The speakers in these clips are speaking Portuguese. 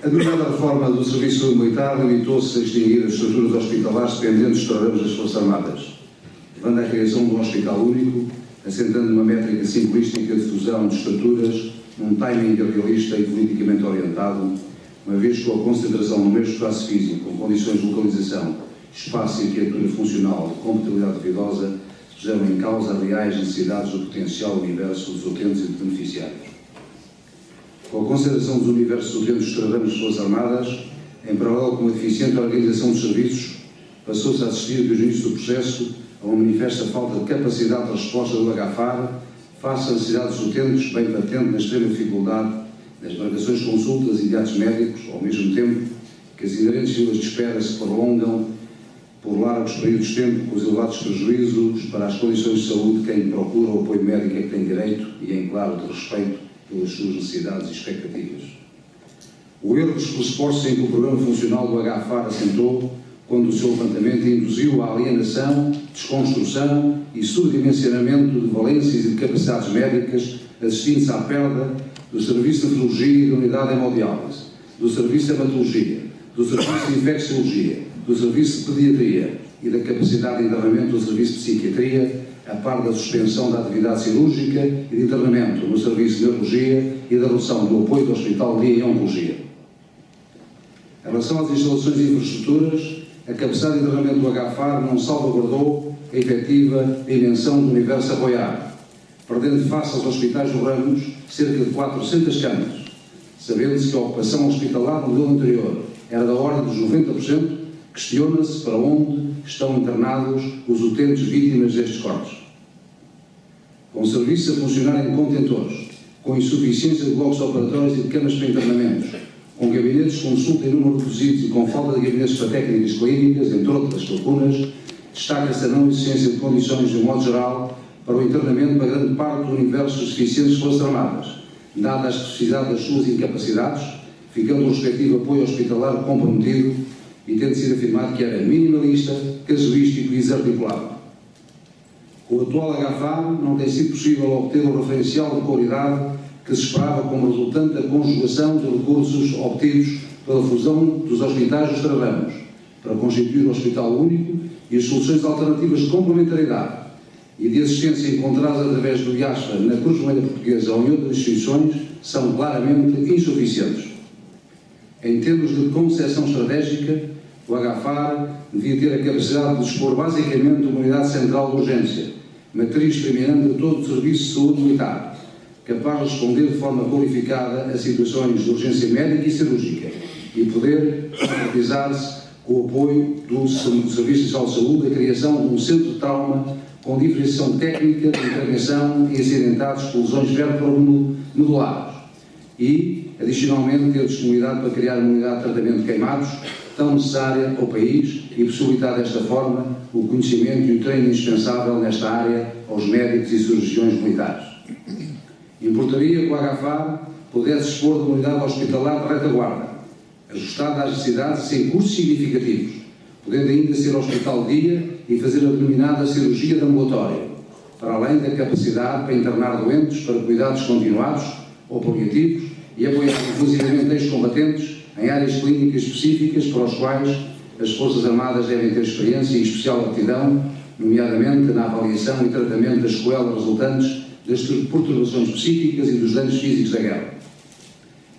A denominada reforma do Serviço Militar limitou-se a extinguir as estruturas hospitalares dependentes dos travões das Forças Armadas, levando à criação de um hospital único, assentando uma métrica simplística de fusão de estruturas num timing realista e politicamente orientado, uma vez que a concentração no mesmo espaço físico, com condições de localização, espaço e arquitetura funcional e compatibilidade duvidosa, puseram em causa as reais necessidades do potencial universo dos utentes e dos beneficiários. Com a consideração dos universos utentes dos cidadãos das Forças Armadas, em paralelo com a deficiente organização dos serviços, passou-se a assistir desde o início do processo a uma manifesta falta de capacidade de resposta do HFAR face às necessidades dos utentes, bem patente na extrema dificuldade nas marcações de consultas e de atos médicos, ao mesmo tempo que as inerentes filas de espera se prolongam por largos períodos de tempo, com os elevados prejuízos para as condições de saúde de quem procura o apoio médico a que tem direito e em claro de respeito pelas suas necessidades e expectativas. O erro dos pressupostos em que o programa funcional do HFAR assentou, quando o seu levantamento induziu a alienação, desconstrução e subdimensionamento de valências e de capacidades médicas, assistindo-se à perda do Serviço de Nefrologia e da Unidade de Hemodiálise, do Serviço de Hematologia, do Serviço de Infecciologia, do Serviço de Pediatria e da capacidade de internamento do Serviço de Psiquiatria, a par da suspensão da atividade cirúrgica e de internamento no Serviço de Neurologia e da redução do apoio do Hospital de Oncologia. Em relação às instalações e infraestruturas, a capacidade de internamento do HFAR não salvaguardou a efetiva dimensão do universo a apoiar, perdendo face aos hospitais do Ramos cerca de 400 camas, sabendo-se que a ocupação hospitalar no modelo anterior era da ordem dos 90%, questiona-se para onde estão internados os utentes vítimas destes cortes. Com o serviço a funcionar em contentores, com insuficiência de blocos operatórios e de camas para internamentos, com gabinetes de consulta em número reduzidos e com falta de gabinetes para técnicas clínicas, entre outras lacunas, destaca-se a não existência de condições, de um modo geral, para o internamento para grande parte do universo dos deficientes das Forças Armadas, dada a especificidade das suas incapacidades, ficando o respectivo apoio hospitalar comprometido e tendo sido afirmado que era minimalista, casuístico e desarticulado. Com o atual HFAR não tem sido possível obter o referencial de qualidade que se esperava como resultante da conjugação de recursos obtidos pela fusão dos hospitais dos Travamos, para constituir o hospital único e as soluções alternativas de complementaridade e de assistência encontradas através do IASFA na Cruz Vermelha Portuguesa ou em outras instituições são claramente insuficientes. Em termos de concepção estratégica, o HFAR devia ter a capacidade de dispor basicamente de uma unidade central de urgência, matriz determinante de todo o serviço de saúde militar, capaz de responder de forma qualificada a situações de urgência médica e cirúrgica e poder concretizar-se com o apoio do Serviço Nacional de Saúde a criação de um centro de trauma com diferenciação técnica de intervenção em acidentados por lesões vértebro-medulares e, adicionalmente, ter disponibilidade para criar uma unidade de tratamento de queimados tão necessária ao país e possibilitar desta forma o conhecimento e o treino indispensável nesta área aos médicos e cirurgiões militares. Importaria que o HFAR pudesse dispor de uma unidade hospitalar de retaguarda, ajustada às necessidades e sem custos significativos, podendo ainda ser hospital de dia e fazer a denominada cirurgia de ambulatório, para além da capacidade para internar doentes para cuidados continuados ou paliativos e apoiar inclusivamente ex-combatentes em áreas clínicas específicas para os quais as Forças Armadas devem ter experiência e especial aptidão, nomeadamente na avaliação e tratamento das sequelas resultantes das perturbações psíquicas e dos danos físicos da guerra.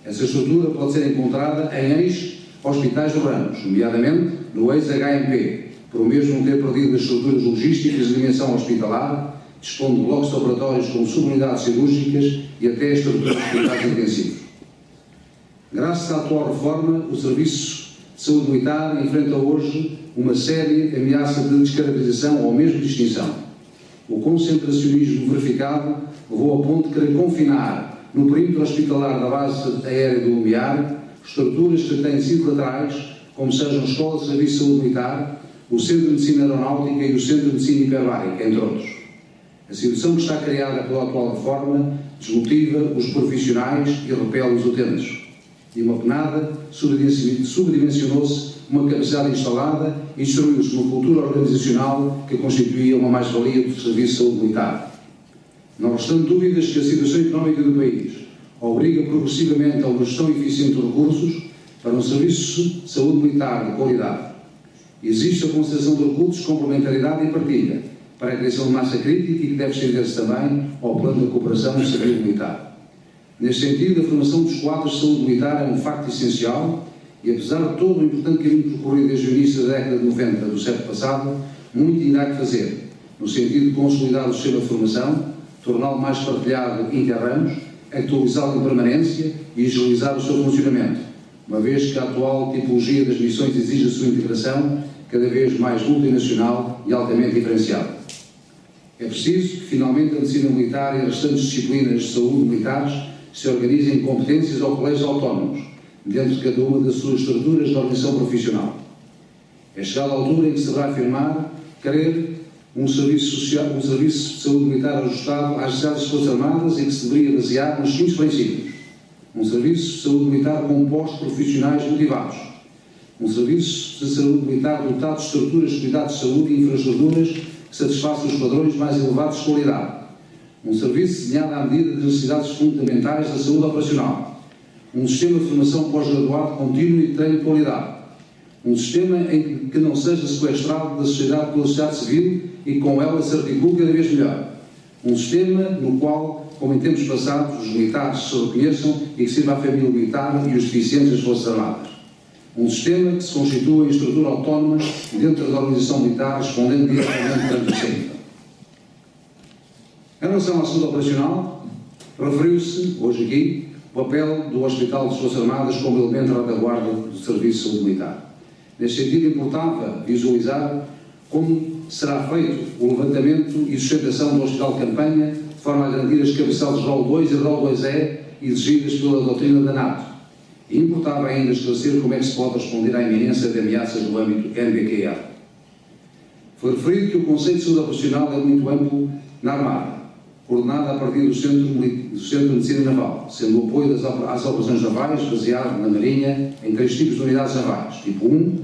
Essa estrutura pode ser encontrada em ex-hospitais do Ramos, nomeadamente no ex-HMP, por o mesmo ter perdido as estruturas logísticas de dimensão hospitalar, dispondo de blocos operatórios com subunidades cirúrgicas e até estruturas de cuidados intensivos. Graças à atual reforma, o Serviço de Saúde Militar enfrenta hoje uma séria ameaça de descaracterização ou mesmo de extinção. O concentracionismo verificado levou ao ponto de querer confinar no perímetro hospitalar da base aérea do Lumiar estruturas que têm sido laterais, como sejam a Escola de Serviço de Saúde Militar, o Centro de Medicina Aeronáutica e o Centro de Medicina Hiperbárica, entre outros. A situação que está criada pela atual reforma desmotiva os profissionais e repele os utentes. De uma penada, subdimensionou-se uma capacidade instalada e destruiu-se uma cultura organizacional que constituía uma mais-valia do Serviço de Saúde Militar. Não restando dúvidas que a situação económica do país obriga progressivamente a uma gestão eficiente dos recursos, para um serviço de saúde militar de qualidade. Existe a concentração de recursos, complementaridade e partilha para a criação de massa crítica e que deve estender-se também ao plano da cooperação civil-militar. Neste sentido, a formação dos quadros de saúde militar é um facto essencial e, apesar de todo o importante caminho percorrido desde o início da década de 90 do século passado, muito ainda há que fazer, no sentido de consolidar o sistema de formação, torná-lo mais partilhado inter-ramos, atualizá-lo em permanência e agilizar o seu funcionamento, uma vez que a atual tipologia das missões exige a sua integração cada vez mais multinacional e altamente diferenciada. É preciso que, finalmente, a medicina militar e as restantes disciplinas de saúde militares se organizem em competências ou colégios autónomos, dentro de cada uma das suas estruturas de organização profissional. É chegada a altura em que se deverá afirmar querer um serviço de saúde militar ajustado às necessidades das Forças Armadas e que se deveria basear nos seguintes princípios: um serviço de saúde militar composto por profissionais motivados, um serviço de saúde militar dotado de estruturas de cuidados de saúde e infraestruturas que satisfaçam os padrões mais elevados de qualidade, um serviço desenhado à medida das necessidades fundamentais da saúde operacional, um sistema de formação pós-graduado contínuo e de treino de qualidade, um sistema em que não seja sequestrado da sociedade pela sociedade civil e que com ela se articule cada vez melhor, um sistema no qual, como em tempos passados, os militares se reconheçam e que sirva à família militar e os deficientes das Forças Armadas, um sistema que se constitua em estrutura autónoma dentro da organização militar, respondendo diretamente perante o centro. Em relação à saúde operacional, referiu-se, hoje aqui, o papel do Hospital das Forças Armadas como elemento de retaguarda do Serviço de Saúde Militar. Neste sentido, importava visualizar como será feito o levantamento e sustentação do Hospital de Campanha, de forma a garantir as cabeçalhas de rol 2 e rol 2E exigidas pela doutrina da NATO. E importava ainda esclarecer como é que se pode responder à iminência de ameaças no âmbito NBQA. Foi referido que o conceito de saúde operacional é muito amplo na Armada, coordenado a partir do Centro de Medicina Naval, sendo o apoio às operações navais baseado na Marinha em 3 tipos de unidades navais: tipo 1,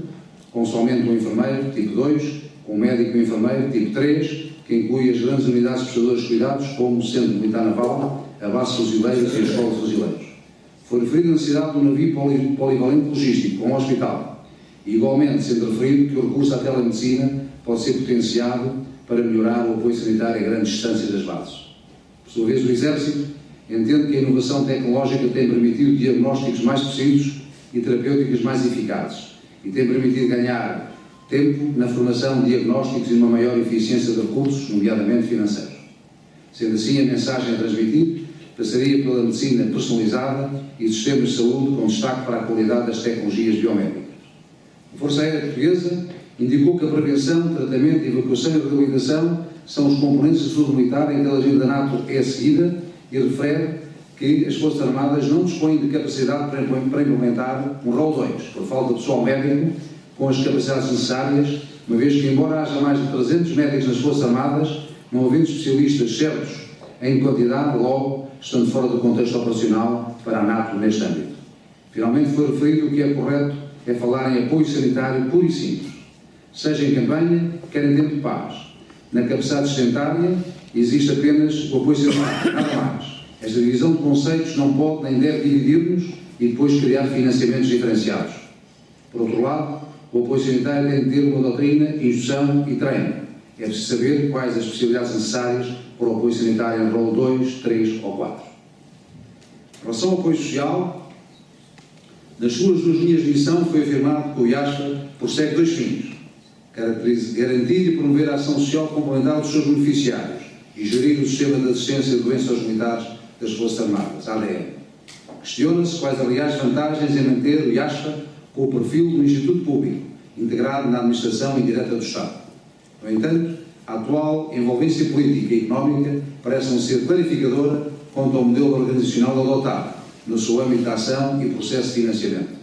com somente um enfermeiro; tipo 2, com um médico e um enfermeiro; tipo 3, que inclui as grandes unidades prestadoras de cuidados, como o Centro Militar Naval, a Base de Fuzileiros e a Escola de Fuzileiros. Foi referida a necessidade de um navio polivalente logístico, com um hospital. E, igualmente, sendo referido que o recurso à telemedicina pode ser potenciado para melhorar o apoio sanitário a grandes distâncias das bases. Por sua vez, o Exército entende que a inovação tecnológica tem permitido diagnósticos mais precisos e terapêuticas mais eficazes e tem permitido ganhar tempo na formação de diagnósticos e uma maior eficiência de recursos, nomeadamente financeiros. Sendo assim, a mensagem a transmitir passaria pela medicina personalizada e sistemas de saúde com destaque para a qualidade das tecnologias biomédicas. A Força Aérea Portuguesa indicou que a prevenção, tratamento, evacuação e reabilitação são os componentes da saúde militar em que a agenda da NATO é seguida e refere que as Forças Armadas não dispõem de capacidade para implementar um rol 2, por falta de pessoal médico com as capacidades necessárias, uma vez que, embora haja mais de 300 médicos nas Forças Armadas, não havendo especialistas certos em quantidade, logo, estando fora do contexto operacional para a NATO neste âmbito. Finalmente foi referido que o que é correto é falar em apoio sanitário puro e simples, seja em campanha, quer em tempo de paz. Na capacidade sustentária existe apenas o apoio sanitário, nada mais. Esta divisão de conceitos não pode nem deve dividir-nos e depois criar financiamentos diferenciados. Por outro lado, o apoio sanitário tem de ter uma doutrina, instrução e treino. É preciso saber quais as especialidades necessárias para o apoio sanitário em rol 2, 3 ou 4. Em relação ao apoio social, nas suas 2 linhas de missão foi afirmado que o IASFA persegue 2 fins: garantir e promover a ação social complementar dos seus beneficiários e gerir o sistema de assistência de doenças aos militares das Forças Armadas, ADM. Questiona-se quais, aliás, vantagens em manter o IASFA com o perfil do Instituto Público, integrado na administração indireta do Estado. No entanto, a atual envolvência política e económica parece não ser clarificadora quanto ao modelo organizacional adotado no seu âmbito de ação e processo de financiamento.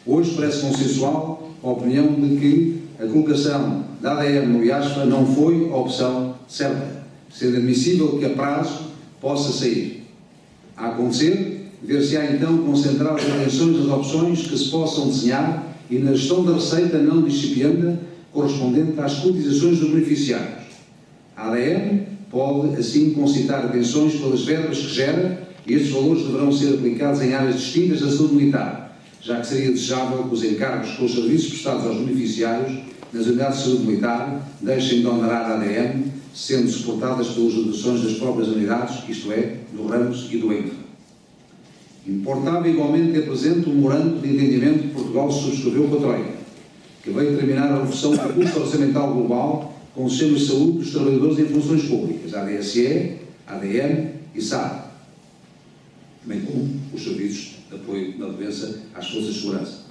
Hoje parece consensual a opinião de que a colocação da ADM no IASFA não foi a opção certa, sendo admissível que a prazo possa sair. A acontecer, ver-se-á então concentrado as atenções nas opções que se possam desenhar e na gestão da receita não discipienda correspondente às cotizações dos beneficiários. A ADM pode, assim, concitar atenções pelas verbas que gera e estes valores deverão ser aplicados em áreas distintas da saúde militar, já que seria desejável que os encargos com os serviços prestados aos beneficiários nas unidades de saúde militar deixem de onerar a ADM, sendo suportadas pelas dotações das próprias unidades, isto é, do RAMS e do ENFA. Importava igualmente ter presente um memorando de entendimento que Portugal subscreveu com a Troika, que veio determinar a reversão do custo orçamental global com os sistemas de saúde dos trabalhadores em funções públicas, ADSE, ADM e SAD, bem como os serviços de apoio da doença às forças de segurança,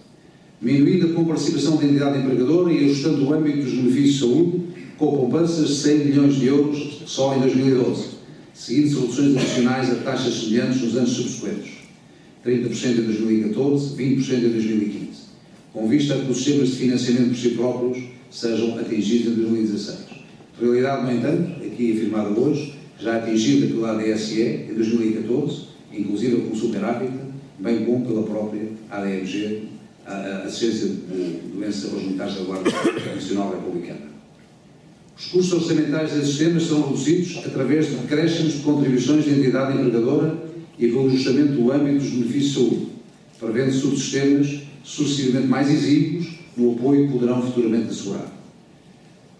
diminuindo a comparticipação da entidade empregadora e ajustando o âmbito dos benefícios de saúde com poupanças de 100 milhões de euros só em 2012, seguindo reduções adicionais a taxas semelhantes nos anos subsequentes, 30% em 2014, 20% em 2015, com vista a que os sistemas de financiamento por si próprios sejam atingidos em 2016. Realidade, no entanto, aqui afirmada hoje, já atingida pela ADSE em 2014, inclusive pelo superávit, bem como pela própria ADMG, a Assistência de Doenças aos Militares da Guarda Nacional Republicana. Os custos orçamentais desses sistemas são reduzidos através de decréscimos de contribuições de entidade empregadora e pelo ajustamento do âmbito dos benefícios de saúde, prevendo subsistemas sucessivamente mais exíguos no apoio que poderão futuramente assegurar.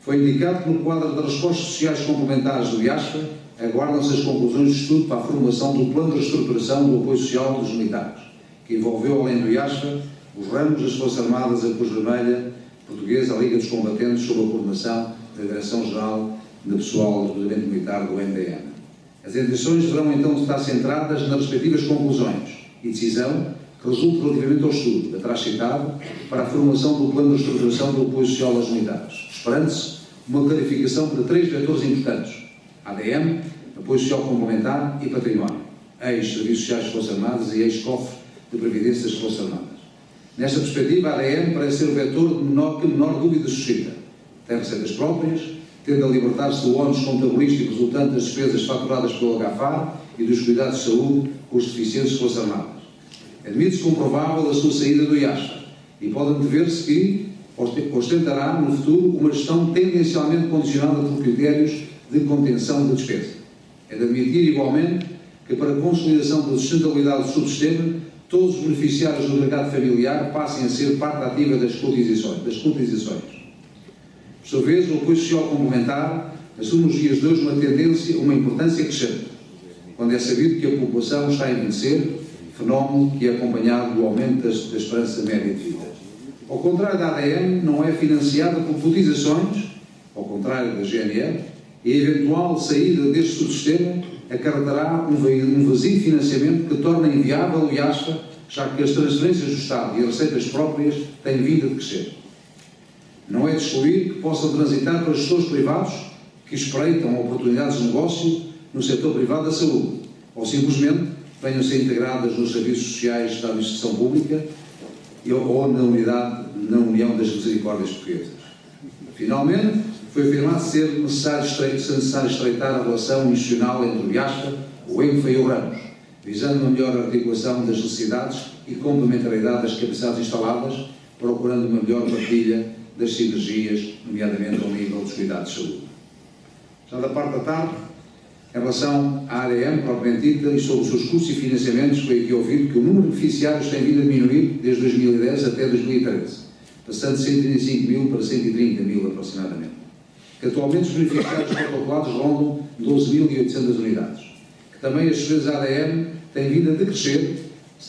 Foi indicado que no quadro das respostas sociais complementares do IASFA aguardam-se as conclusões de estudo para a formulação do plano de reestruturação do apoio social dos militares, que envolveu, além do IASFA, os ramos das Forças Armadas, a Cruz Vermelha Portuguesa, a Liga dos Combatentes, sob a coordenação da Direção-Geral de Pessoal do Regimento Militar do MDM. As intenções deverão então estar centradas nas respectivas conclusões e decisão que resulte relativamente ao estudo, atrás citado, para a formulação do plano de reestruturação do apoio social aos militares, esperando-se uma clarificação para 3 vetores importantes: ADM, apoio social complementar e património, ex-Serviços Sociais das Forças Armadas e ex-Cofre de Previdência das Forças Armadas. Nesta perspectiva, a ADM parece ser o vetor que menor dúvida suscita. Tem receitas próprias, tende a libertar-se do ónus contabilístico resultante das despesas faturadas pelo HFAR e dos cuidados de saúde com os deficientes das Forças Armadas. Admite-se comprovável a sua saída do IASFA e pode antever-se que ostentará no futuro uma gestão tendencialmente condicionada por critérios de contenção da despesa. É de admitir igualmente que para a consolidação da sustentabilidade do subsistema todos os beneficiários do agregado familiar passem a ser parte ativa das cotizações. Por sua vez, o apoio social complementar assume nos dias de hoje uma importância crescente, quando é sabido que a população está a envelhecer, fenómeno que é acompanhado do aumento da esperança média de vida. Ao contrário da ADM, não é financiada por cotizações, ao contrário da GNR, e a eventual saída deste subsistema acarretará um vazio de financiamento que torna inviável o IASFA, já que as transferências do Estado e as receitas próprias têm vindo a crescer. Não é de excluir que possam transitar para gestores privados que espreitam oportunidades de negócio no setor privado da saúde, ou simplesmente venham a ser integradas nos serviços sociais da administração pública ou na União das Misericórdias Portuguesas. Finalmente, foi afirmado ser necessário estreitar a relação institucional entre o IASFA, o ENFA e o RAMS, visando uma melhor articulação das necessidades e complementariedade das capacidades instaladas, procurando uma melhor partilha das sinergias, nomeadamente ao nível dos cuidados de saúde. Já da parte da tarde, em relação à ADM, propriamente dita, e sobre os seus custos e financiamentos, foi aqui ouvido que o número de beneficiários tem vindo a diminuir desde 2010 até 2013, passando de 135 mil para 130 mil aproximadamente. Que atualmente os beneficiários protocolados rondam 12.800 unidades. Que também as despesas da ADM têm vindo a decrescer,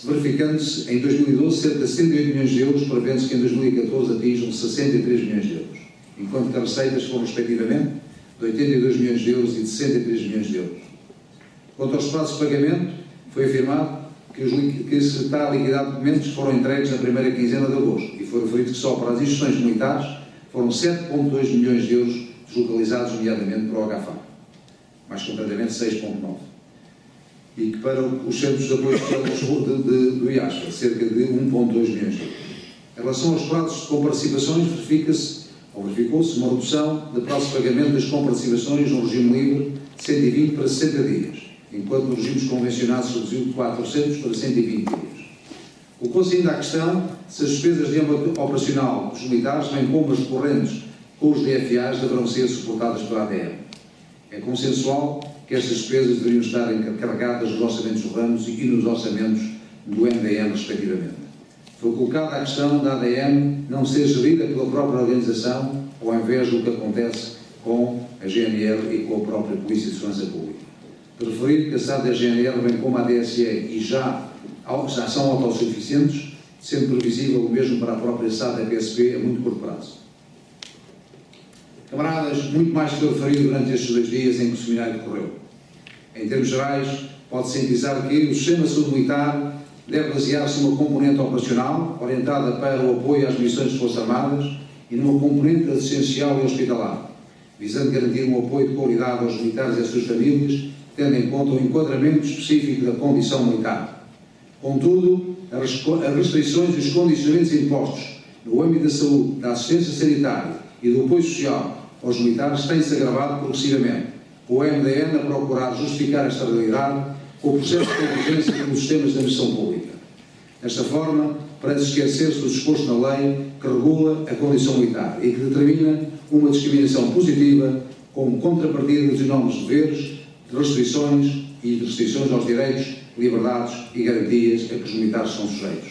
verificando-se em 2012 cerca de 108 milhões de euros, prevendo-se que em 2014 atinjam 63 milhões de euros, enquanto que as receitas foram respectivamente de 82 milhões de euros e de 63 milhões de euros. Quanto aos prazos de pagamento, foi afirmado que se está a liquidar documentos que foram entregues na primeira quinzena de agosto, e foi referido que só para as instituições militares foram 7,2 milhões de euros deslocalizados, nomeadamente para o HFAR, mais concretamente 6,9. E que para os centros de apoio social do IASFA, cerca de 1,2 milhões de euros. Em relação aos prazos de comparticipações, verificou-se uma redução de prazo de pagamento das comparticipações no regime livre de 120 para 60 dias, enquanto nos regimes convencionados se reduziu de 400 para 120 dias. Colocou-se ainda a questão se as despesas de âmbito operacional dos militares, bem como as decorrentes com os DFAs, deverão ser suportadas pela ADM. É consensual que estas despesas deveriam estar encarregadas nos orçamentos do Ramos e nos orçamentos do MDM, respectivamente. foi colocada a questão da ADN não ser gerida pela própria organização, ao invés do que acontece com a GNR e com a própria Polícia de Segurança Pública. Preferido que a SAD e a GNR, bem como a DSE, e já são autossuficientes, sendo previsível o mesmo para a própria SAD e a PSP a muito curto prazo. Camaradas, muito mais foi referido durante estes 2 dias em que o seminário decorreu. Em termos gerais, pode sintetizar que o sistema de saúde militar deve basear-se numa componente operacional, orientada para o apoio às missões das Forças Armadas, e numa componente assistencial e hospitalar, visando garantir um apoio de qualidade aos militares e às suas famílias, tendo em conta o enquadramento específico da condição militar. Contudo, as restrições e os condicionamentos impostos no âmbito da saúde, da assistência sanitária e do apoio social aos militares têm-se agravado progressivamente, com o MDN a procurar justificar esta realidade com o processo de convergência com os sistemas de administração pública. Desta forma, parece esquecer-se do disposto na lei que regula a condição militar e que determina uma discriminação positiva como contrapartida dos enormes deveres, de restrições e de restrições aos direitos, liberdades e garantias a que os militares são sujeitos.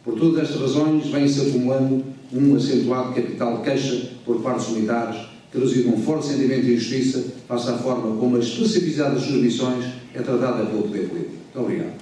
Por todas estas razões, vem-se acumulando um acentuado capital de queixa por parte dos militares, traduzido num forte sentimento de injustiça face à forma como a especificidade das suas missões é tratada pelo poder político. Muito obrigado.